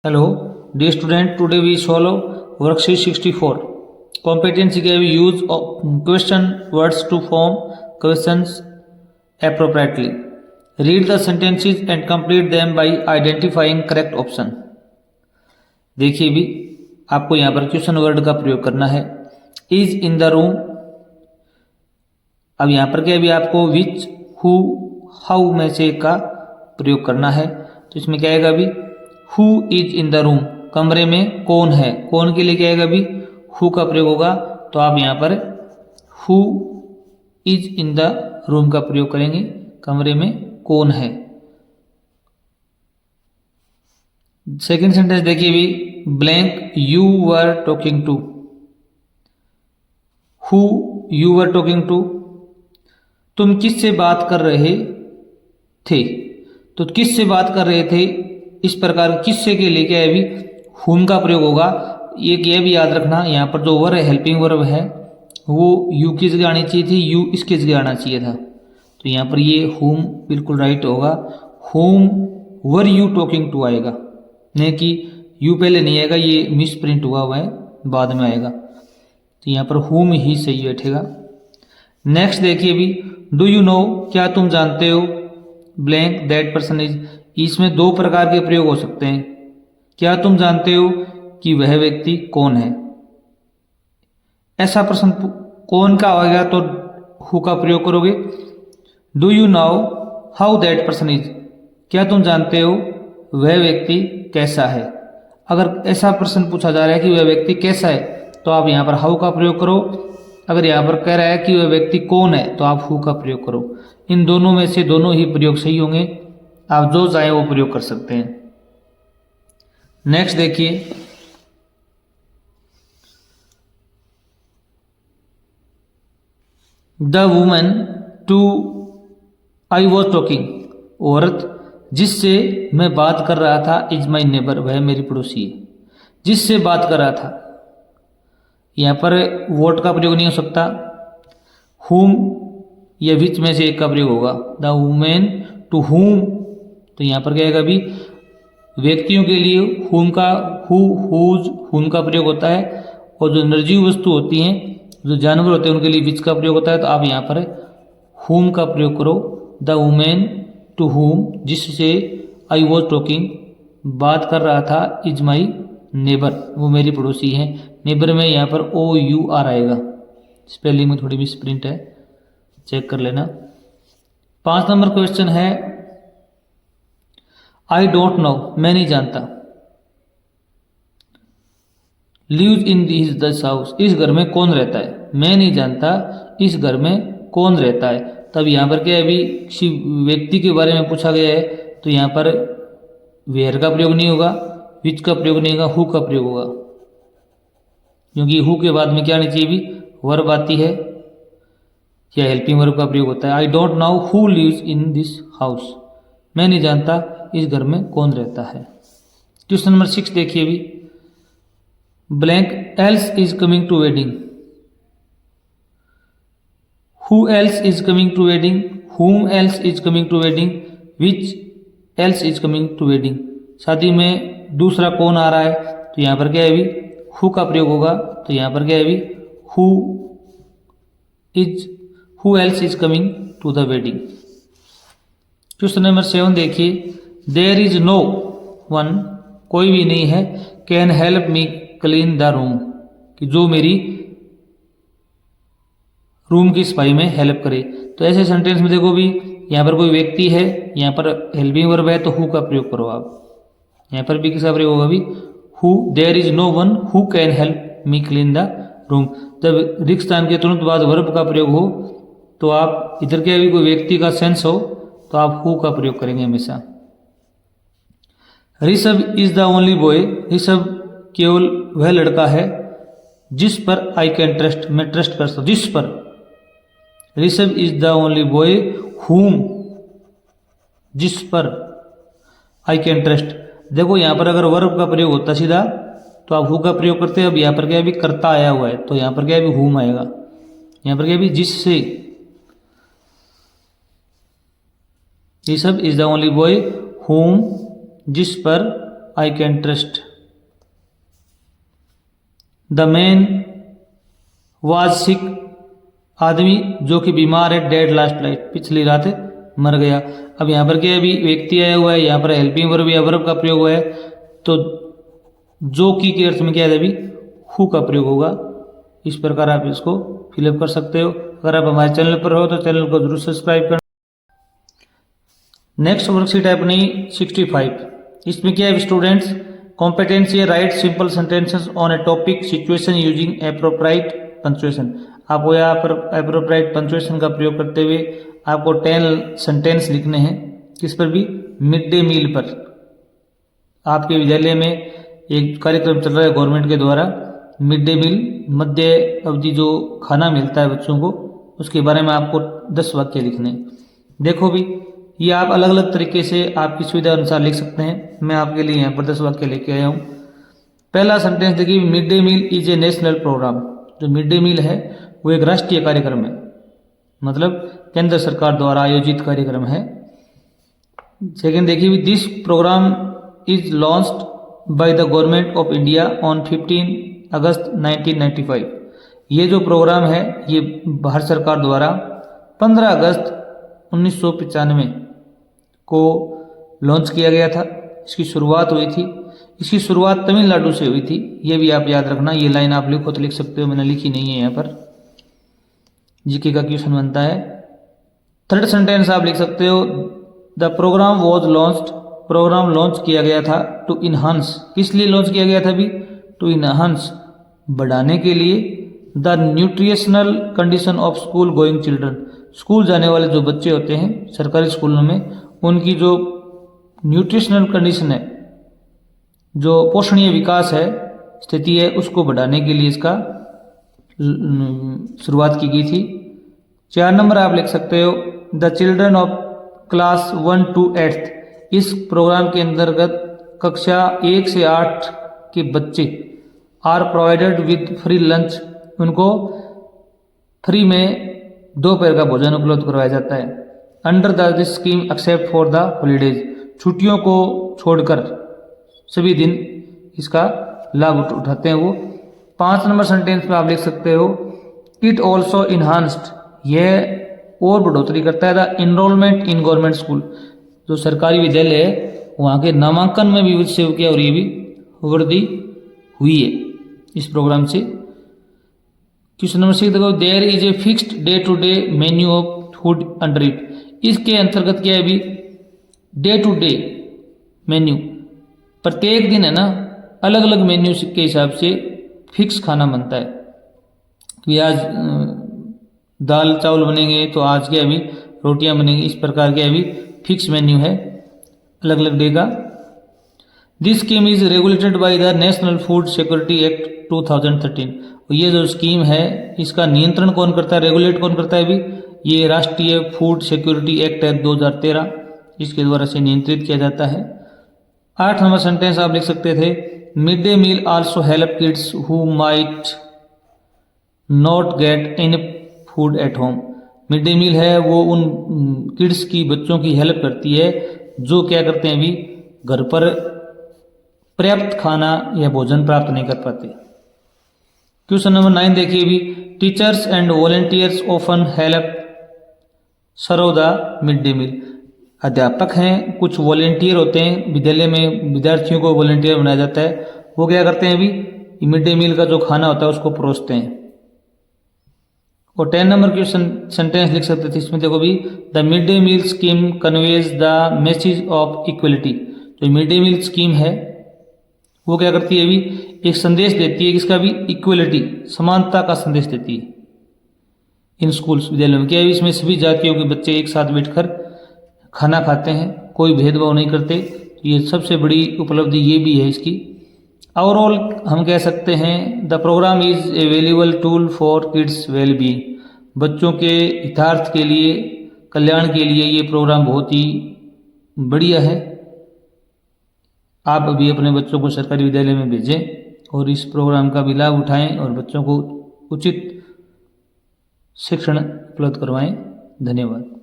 Hello, dear student. Today we solve worksheet 64. Competency gave use of question words to form questions appropriately. Read the sentences and complete them by identifying correct option. देखिए भी आपको यहाँ पर question word का प्रयोग करना है. Is in the room. अब यहाँ पर क्या भी आपको विच, हु, हाउ में से का प्रयोग करना है. तो इसमें क्या आएगा अभी who is in the room. कमरे में कौन है. कौन के लिए क्या आएगा अभी हु का प्रयोग होगा. तो आप यहाँ पर who is in the room का प्रयोग करेंगे. कमरे में कौन है. सेकंड सेंटेंस देखिए भी blank you were talking to. Who you were talking to. तुम किससे बात कर रहे थे. तो किससे बात कर रहे थे. इस प्रकार किससे के लिए क्या है अभी हुम का प्रयोग होगा. ये भी याद रखना यहाँ पर जो वर्ब है हेल्पिंग वर्ब है वो यू की जगह आनी चाहिए थी. यू इसकी जगह आना चाहिए था. तो यहाँ पर ये हुम बिल्कुल राइट होगा. हुम वर यू टॉकिंग टू आएगा. नहीं कि यू पहले नहीं आएगा. ये मिस प्रिंट हुआ है बाद में आएगा. तो यहाँ पर हुम ही सही बैठेगा. नेक्स्ट देखिए भी डू यू नो. क्या तुम जानते हो ब्लैंक दैट पर्सन इज. इसमें दो प्रकार के प्रयोग हो सकते हैं. क्या तुम जानते हो कि वह व्यक्ति कौन है. ऐसा प्रश्न कौन का आएगा तो हु का प्रयोग करोगे. Do you know how that person is. क्या तुम जानते हो वह व्यक्ति कैसा है. अगर ऐसा प्रश्न पूछा जा रहा है कि वह व्यक्ति कैसा है तो आप यहाँ पर हाउ का प्रयोग करो. अगर यहाँ पर कह रहा है कि वह व्यक्ति कौन है तो आप हु का प्रयोग करो. इन दोनों में से दोनों ही प्रयोग सही होंगे. आप जो चाहे वो प्रयोग कर सकते हैं. नेक्स्ट देखिए the woman to I was talking. औरत जिससे मैं बात कर रहा था इज माई नेबर. वह मेरी पड़ोसी है. जिससे बात कर रहा था. यहाँ पर वोट का प्रयोग नहीं हो सकता. हुम या विच में से एक का प्रयोग होगा. The women to whom. तो यहाँ पर क्या आएगा अभी व्यक्तियों के लिए हुम का हु हुज हुम का प्रयोग होता है. और जो निर्जीव वस्तु होती हैं जो जानवर होते हैं उनके लिए विच का प्रयोग होता है. तो आप यहाँ पर हुम का प्रयोग करो. द वुमेन टू हुम जिससे आई वॉज टॉकिंग बात कर रहा था इज माई नेबर. वो मेरी पड़ोसी है. नेबर में यहाँ पर ओ यू आर आएगा. स्पेलिंग में थोड़ी मिस प्रिंट है चेक कर लेना. 5 नंबर क्वेश्चन है आई डोंट नो. मैं नहीं जानता. Lives in this house. इस घर में कौन रहता है. मैं नहीं जानता इस घर में कौन रहता है. तब यहाँ पर क्या है अभी किसी व्यक्ति के बारे में पूछा गया है तो यहाँ पर वेयर का प्रयोग नहीं होगा. विच का प्रयोग नहीं होगा. हु का प्रयोग होगा. क्योंकि हु के बाद में क्या आनी चाहिए भी वर्ब आती है या हेल्पिंग वर्ब का प्रयोग होता है. I don't know who lives in this house. मैं नहीं जानता इस घर में कौन रहता है. क्वेश्चन नंबर 6 देखिए भी blank else is coming to wedding. Who else is coming to wedding. Whom else is coming to wedding. Which else is coming to wedding. शादी में दूसरा कौन आ रहा है. तो यहाँ पर क्या है अभी हु का प्रयोग होगा. तो यहाँ पर क्या है अभी who else is coming to the wedding. Question number 7 देखिए देयर इज नो वन. कोई भी नहीं है. Can help me clean the room. कि जो मेरी रूम की सफाई में हेल्प करे. तो ऐसे सेंटेंस में देखो भी यहाँ पर कोई व्यक्ति है. यहाँ पर हेल्पिंग वर्ब है तो हु का प्रयोग करो आप. यहाँ पर भी किसका प्रयोग होगा अभी who. There is no one who can help me clean the room. जब रिक्त स्थान के तुरंत बाद वर्ब का प्रयोग हो तो आप इधर के अभी कोई व्यक्ति का सेंस हो तो आप हु का प्रयोग करेंगे हमेशा. Rishabh is the only boy. Rishabh केवल वह लड़का है जिस पर आई कैन ट्रस्ट. मैं ट्रस्ट कर सकता हूँ. जिस पर. Rishabh is the only boy हुम. जिस पर आई कैन ट्रस्ट. देखो यहाँ पर अगर वर्ब का प्रयोग होता सीधा तो आप हु का प्रयोग करते हैं. अब यहाँ पर क्या अभी कर्ता आया हुआ है तो यहाँ पर क्या अभी हुम आएगा. यहाँ पर क्या अभी जिससे. Rishabh is the only boy हुम जिस पर I can trust. The man was sick, आदमी जो कि बीमार है, डेड लास्ट नाइट, पिछली रात मर गया। अब यहाँ पर क्या है, अभी व्यक्ति आया हुआ है, यहाँ पर हेल्पिंग वर्ब या वर्ब का प्रयोग हुआ है, तो जो की अर्थ में क्या है अभी हु का प्रयोग होगा। इस प्रकार आप इसको फिलअप कर सकते हो। अगर आप हमारे चैनल पर हो तो चैनल को जरूर सब्सक्राइब करना। नेक्स्ट वर्कशीट है अपनी 65। इसमें क्या है students, competency write simple sentences on a topic situation using appropriate punctuation. आपको यहाँ पर एप्रोप्राइट पंक्चुएशन का प्रयोग करते हुए आपको 10 सेंटेंस लिखने हैं। किस पर भी, मिड डे मील पर। आपके विद्यालय में एक कार्यक्रम चल रहा है गवर्नमेंट के द्वारा, मिड डे मील, मध्य अवधि जो खाना मिलता है बच्चों को, उसके बारे में आपको 10 वाक्य लिखने हैं। देखो भी, ये आप अलग अलग तरीके से आपकी सुविधा अनुसार लिख सकते हैं। मैं आपके लिए यहाँ पर 10 वाक्य लेके आया हूँ। पहला सेंटेंस देखिए, mid day meal is a national program. जो मिड डे मील है वो एक राष्ट्रीय कार्यक्रम है, मतलब केंद्र सरकार द्वारा आयोजित कार्यक्रम है। सेकेंड देखिए, this program is launched by the government of India on 15 August 1995। ये जो प्रोग्राम है ये भारत सरकार द्वारा 15 अगस्त 1995 को लॉन्च किया गया था। इसकी शुरुआत हुई थी। इसकी शुरुआत तमिलनाडु से हुई थी। ये भी आप याद रखना। ये लाइन आप लिखो तो लिख सकते हो, मैंने लिखी नहीं है यहाँ पर। जीके का क्वेश्चन बनता है। थर्ड सेंटेंस आप लिख सकते हो, the program was launched. Program launch किया गया था टू इनहांस। किस लिए लॉन्च किया गया था अभी, टू इनहांस, बढ़ाने के लिए, the nutritional condition of school going children. School जाने वाले जो बच्चे होते हैं सरकारी स्कूलों में, उनकी जो न्यूट्रिशनल कंडीशन है, जो पोषणीय विकास है, स्थिति है, उसको बढ़ाने के लिए इसका शुरुआत की गई थी। 4 नंबर आप लिख सकते हो, the children of class 1 to 8। इस प्रोग्राम के अंतर्गत कक्षा 1 से 8 के बच्चे are provided with free lunch. उनको फ्री में दोपहर का भोजन उपलब्ध करवाया जाता है। Under the scheme except for the holidays. छुट्टियों को छोड़कर सभी दिन इसका लाभ उठाते हैं वो। 5 नंबर सेंटेंस में आप लिख सकते हो, इट ऑल्सो इन्हांस्ड। यह और बढ़ोतरी करता है the enrolment in government school. जो सरकारी विद्यालय है वहाँ के नामांकन में भी सेव किया और ये भी वृद्धि हुई है इस प्रोग्राम से। क्वेश्चन नंबर 6 देखो, there is a fixed day to day menu of food under it. इसके अंतर्गत क्या है अभी, डे टू डे मेन्यू, प्रत्येक दिन है ना अलग अलग मेन्यू के हिसाब से फिक्स खाना बनता है। कि आज दाल चावल बनेंगे तो आज क्या अभी रोटियां बनेंगी। इस प्रकार के अभी फिक्स मेन्यू है अलग अलग डे का। This scheme is regulated by the national food security act 2013। ये जो स्कीम है इसका नियंत्रण कौन करता है, रेगुलेट कौन करता है अभी, ये राष्ट्रीय फूड सिक्योरिटी एक्ट है 2013, इसके द्वारा से नियंत्रित किया जाता है। 8 नंबर सेंटेंस आप लिख सकते थे, mid day meal also help kids who might not get any food at home. Mid day meal है वो उन किड्स की, बच्चों की हेल्प करती है जो क्या करते हैं अभी घर पर पर्याप्त खाना या भोजन प्राप्त नहीं कर पाते। क्वेश्चन नंबर 9 देखिए भी, teachers and volunteers often help serve the mid day meal. अध्यापक हैं, कुछ वॉलेंटियर होते हैं, विद्यालय में विद्यार्थियों को वॉलेंटियर बनाया जाता है, वो क्या करते हैं अभी मिड डे मील का जो खाना होता है उसको परोसते हैं। और 10 नंबर क्वेश्चन सेंटेंस लिख सकते थे इसमें, देखो भी, the mid day meal scheme conveys the message of equality. जो मिड डे मील स्कीम है वो क्या करती है अभी, एक संदेश देती है, किसका भी, इक्वलिटी, समानता का संदेश देती है इन स्कूल्स, विद्यालयों में। क्या है, इसमें सभी जातियों के बच्चे एक साथ बैठकर खाना खाते हैं, कोई भेदभाव नहीं करते। ये सबसे बड़ी उपलब्धि ये भी है इसकी। ओवरऑल हम कह सकते हैं the program is a valuable tool for kids well being. बच्चों के हितार्थ के लिए, कल्याण के लिए ये प्रोग्राम बहुत ही बढ़िया है। आप अभी अपने बच्चों को सरकारी विद्यालय में भेजें और इस प्रोग्राम का भी लाभ उठाएं और बच्चों को उचित शिक्षण उपलब्ध करवाएं। धन्यवाद।